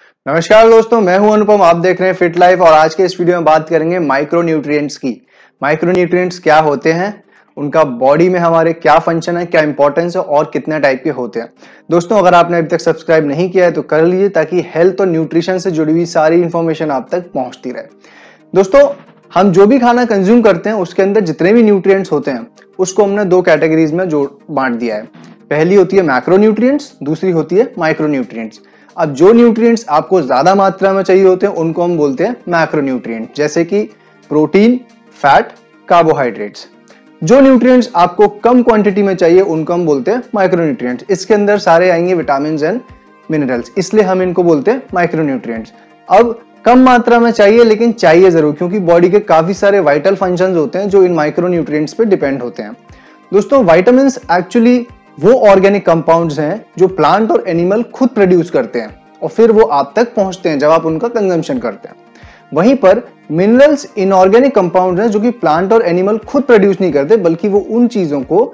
नमस्कार दोस्तों, मैं हूं अनुपम। आप देख रहे हैं फिट लाइफ और आज के इस वीडियो में बात करेंगे माइक्रोन्यूट्रिएंट्स की। माइक्रोन्यूट्रिएंट्स क्या होते हैं, उनका बॉडी में हमारे क्या फंक्शन है, क्या इंपॉर्टेंस है और कितने टाइप के होते हैं। दोस्तों, अगर आपने अभी तक सब्सक्राइब नहीं किया है तो कर लीजिए ताकि हेल्थ और न्यूट्रिशन से जुड़ी हुई सारी इंफॉर्मेशन आप तक पहुंचती रहे। दोस्तों, हम जो भी खाना कंज्यूम करते हैं उसके अंदर जितने भी न्यूट्रिएंट्स होते हैं उसको हमने दो कैटेगरीज में बांट दिया है। पहली होती है मैक्रोन्यूट्रिएंट्स, दूसरी होती है माइक्रोन्यूट्रिएंट्स। अब जो न्यूट्रिएंट्स आपको ज्यादा मात्रा में चाहिए होते हैं उनको हम बोलते हैं मैक्रोन्यूट्रिएंट, जैसे कि प्रोटीन, फैट, कार्बोहाइड्रेट्स। जो न्यूट्रिएंट्स आपको कम क्वांटिटी में चाहिए उनको हम बोलते हैं माइक्रोन्यूट्रिएंट्स। इसके अंदर सारे आएंगे विटामिन एंड मिनरल्स, इसलिए हम इनको बोलते हैं माइक्रोन्यूट्रिएंट्स। अब कम मात्रा में चाहिए, लेकिन चाहिए जरूर, क्योंकि बॉडी के काफी सारे वाइटल फंक्शंस होते हैं जो इन माइक्रोन्यूट्रिएंट्स पे डिपेंड होते हैं। दोस्तों, विटामिन्स एक्चुअली वो ऑर्गेनिक कंपाउंड्स हैं जो प्लांट और एनिमल खुद प्रोड्यूस करते हैं और फिर वो आप तक पहुंचते हैं जब आप उनका कंजम्पशन करते हैं। वहीं पर मिनरल्स इनऑर्गेनिक कंपाउंड्स हैं जो कि प्लांट और एनिमल खुद प्रोड्यूस नहीं करते, बल्कि वो उन चीजों को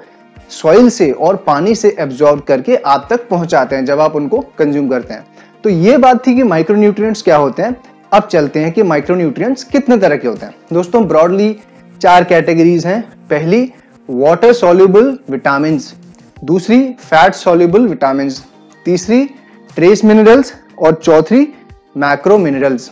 सॉइल से और पानी से एब्जॉर्ब करके आप तक पहुंचाते हैं जब आप उनको कंज्यूम करते हैं। तो ये बात थी कि माइक्रोन्यूट्रिएंट्स क्या होते हैं। अब चलते हैं कि माइक्रोन्यूट्रिएंट्स कितने तरह के होते हैं। दोस्तों, ब्रॉडली 4 कैटेगरीज हैं। पहली वाटर सॉल्युबल विटामिन्स, दूसरी फैट सॉल्युबल विटामिन्स, तीसरी ट्रेस मिनरल्स और चौथी मैक्रो मिनरल्स।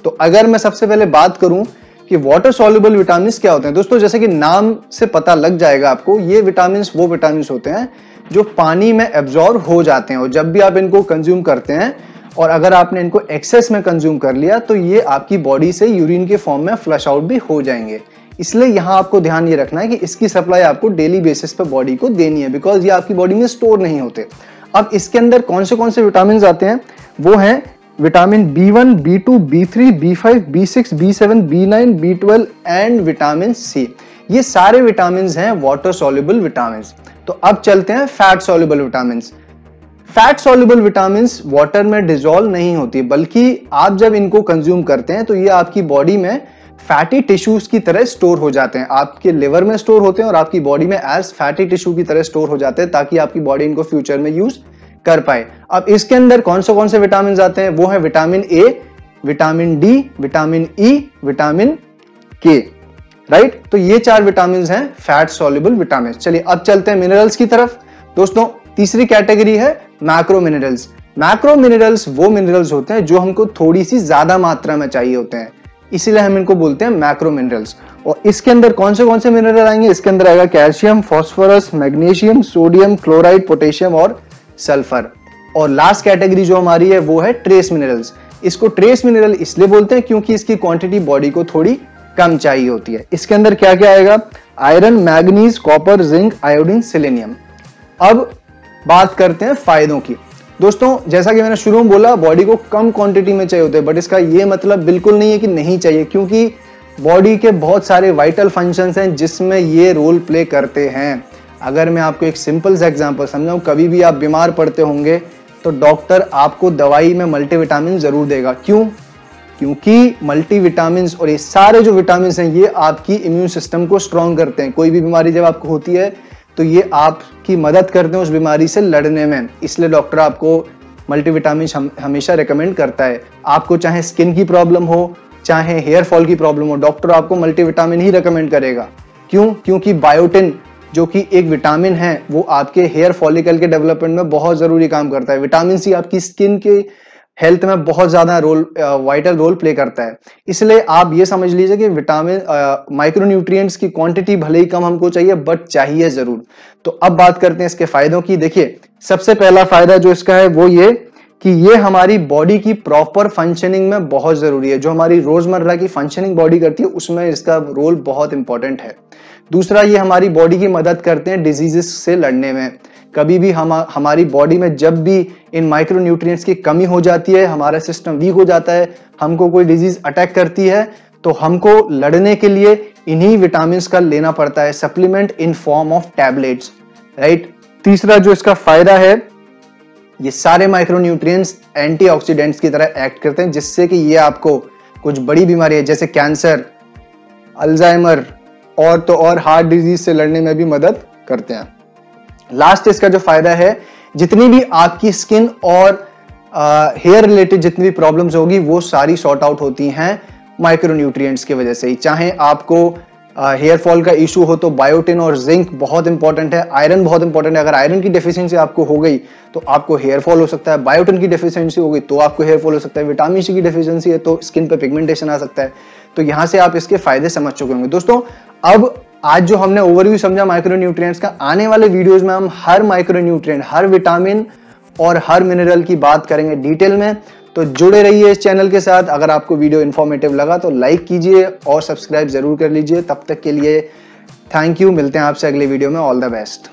तो अगर मैं सबसे पहले बात करूं कि वाटर सॉल्युबल विटामिन्स क्या होते हैं, दोस्तों जैसे कि नाम से पता लग जाएगा आपको, ये विटामिन्स वो विटामिन्स होते हैं जो पानी में एब्जॉर्ब हो जाते हैं और जब भी आप इनको कंज्यूम करते हैं और अगर आपने इनको एक्सेस में कंज्यूम कर लिया तो ये आपकी बॉडी से यूरिन के फॉर्म में फ्लश आउट भी हो जाएंगे। इसलिए यहां आपको ध्यान ये रखना है कि इसकी सप्लाई आपको डेली बेसिस पे बॉडी को देनी है, बिकॉज ये आपकी बॉडी में स्टोर नहीं होते। अब इसके अंदर कौन से विटामिन आते हैं, वो हैं vitamin B1, B2, B3, B5, B6, B7, B9, B12 and vitamin C। ये सारे विटामिन हैं वाटर सॉल्युबल विटामिन। तो अब चलते हैं fat soluble vitamin. Fat soluble vitamins water में डिसॉल्व नहीं होती, बल्कि आप जब इनको कंज्यूम करते हैं तो ये आपकी बॉडी में फैटी टिश्यूज की तरह स्टोर हो जाते हैं। आपके लिवर में स्टोर होते हैं और आपकी बॉडी में एज फैटी टिश्यू की तरह स्टोर हो जाते हैं ताकि आपकी बॉडी इनको फ्यूचर में यूज कर पाए। अब इसके अंदर कौन से विटामिन आते हैं, वो है vitamin A, vitamin D, vitamin E, vitamin के, राइट। तो ये 4 विटामिन हैं फैट सॉल्युबल विटामिन। चलिए अब चलते हैं मिनरल्स की तरफ। दोस्तों, तीसरी कैटेगरी है मैक्रो मिनरल्स। मैक्रो मिनरल्स वो मिनरल्स होते हैं जो हमको थोड़ी सी ज्यादा मात्रा में चाहिए होते हैं, इसीलिए हम इनको बोलते हैं मैक्रो मिनरल्स। और इसके अंदर कौन से मिनरल आएंगे, इसके अंदर आएगा calcium, phosphorus, magnesium, sodium, chloride, potassium और सल्फर। और लास्ट कैटेगरी जो हमारी है वो है ट्रेस मिनरल्स। इसको ट्रेस मिनरल इसलिए बोलते हैं क्योंकि इसकी क्वांटिटी बॉडी को थोड़ी कम चाहिए होती है। इसके अंदर क्या क्या आएगा, iron, manganese, copper, zinc, iodine, selenium. अब बात करते हैं फायदों की। दोस्तों, जैसा कि मैंने शुरू में बोला, बॉडी को कम क्वांटिटी में चाहिए होते हैं, बट इसका ये मतलब बिल्कुल नहीं है कि नहीं चाहिए, क्योंकि बॉडी के बहुत सारे वाइटल फंक्शंस हैं जिसमें ये रोल प्ले करते हैं। अगर मैं आपको एक सिंपल सा एग्जांपल समझाऊं, कभी भी आप बीमार पड़ते होंगे तो डॉक्टर आपको दवाई में मल्टीविटामिन जरूर देगा। क्यों? क्योंकि मल्टीविटामिन और ये सारे जो विटामिन हैं ये आपकी इम्यून सिस्टम को स्ट्रॉन्ग करते हैं। कोई भी बीमारी जब आपको होती है तो ये आपकी मदद करते हैं उस बीमारी से लड़ने में, इसलिए डॉक्टर आपको मल्टीविटामिन हमेशा रेकमेंड करता है। आपको चाहे स्किन की प्रॉब्लम हो, चाहे हेयर फॉल की प्रॉब्लम हो, डॉक्टर आपको मल्टीविटामिन ही रेकमेंड करेगा। क्यों? क्योंकि बायोटिन जो कि एक विटामिन है वो आपके हेयर फॉलिकल के डेवलपमेंट में बहुत जरूरी काम करता है। विटामिन सी आपकी स्किन के हेल्थ में बहुत ज्यादा वाइटल रोल प्ले करता है। इसलिए आप ये समझ लीजिए कि विटामिन माइक्रोन्यूट्रिएंट्स की क्वांटिटी भले ही कम हमको चाहिए, बट चाहिए जरूर। तो अब बात करते हैं इसके फायदों की। देखिए, सबसे पहला फायदा जो इसका है वो ये कि ये हमारी बॉडी की प्रॉपर फंक्शनिंग में बहुत जरूरी है। जो हमारी रोजमर्रा की फंक्शनिंग बॉडी करती है उसमें इसका रोल बहुत इंपॉर्टेंट है। दूसरा, ये हमारी बॉडी की मदद करते हैं डिजीजेस से लड़ने में। कभी भी हमारी बॉडी में जब भी इन माइक्रोन्यूट्रिएंट्स की कमी हो जाती है, हमारा सिस्टम वीक हो जाता है, हमको कोई डिजीज अटैक करती है, तो हमको लड़ने के लिए इन्हीं विटामिन का लेना पड़ता है, supplement in form of tablets, right. तीसरा जो इसका फायदा है, ये सारे माइक्रोन्यूट्रिएंट्स एंटीऑक्सीडेंट्स की तरह एक्ट करते हैं, जिससे कि ये आपको कुछ बड़ी बीमारी है जैसे कैंसर, अल्जाइमर और तो और हार्ट डिजीज से लड़ने में भी मदद करते हैं। लास्ट इसका जो फायदा है, जितनी भी आपकी स्किन और हेयर रिलेटेड जितनी भी प्रॉब्लम्स होगी वो सारी सॉर्ट आउट होती हैं माइक्रोन्यूट्रिएंट्स की वजह से ही। चाहे आपको हेयर फॉल का इशू हो तो बायोटिन और जिंक बहुत इंपॉर्टेंट है, आयरन बहुत इंपॉर्टेंट है। अगर आयरन की डेफिशिएंसी आपको हो गई तो आपको हेयर फॉल हो सकता है, बायोटिन की डेफिशिएंसी हो गई तो आपको हेयर फॉल हो सकता है, विटामिन सी की डेफिशिएंसी है तो स्किन पे पिगमेंटेशन आ सकता है। तो यहां से आप इसके फायदे समझ चुके होंगे। दोस्तों अब आज जो हमने ओवरव्यू समझा माइक्रोन्यूट्रिएंट्स का, आने वाले वीडियोस में हम हर माइक्रोन्यूट्रिएंट, हर विटामिन और हर मिनरल की बात करेंगे डिटेल में। तो जुड़े रहिए इस चैनल के साथ। अगर आपको वीडियो इंफॉर्मेटिव लगा तो लाइक कीजिए और सब्सक्राइब जरूर कर लीजिए। तब तक के लिए थैंक यू, मिलते हैं आपसे अगले वीडियो में। All the best.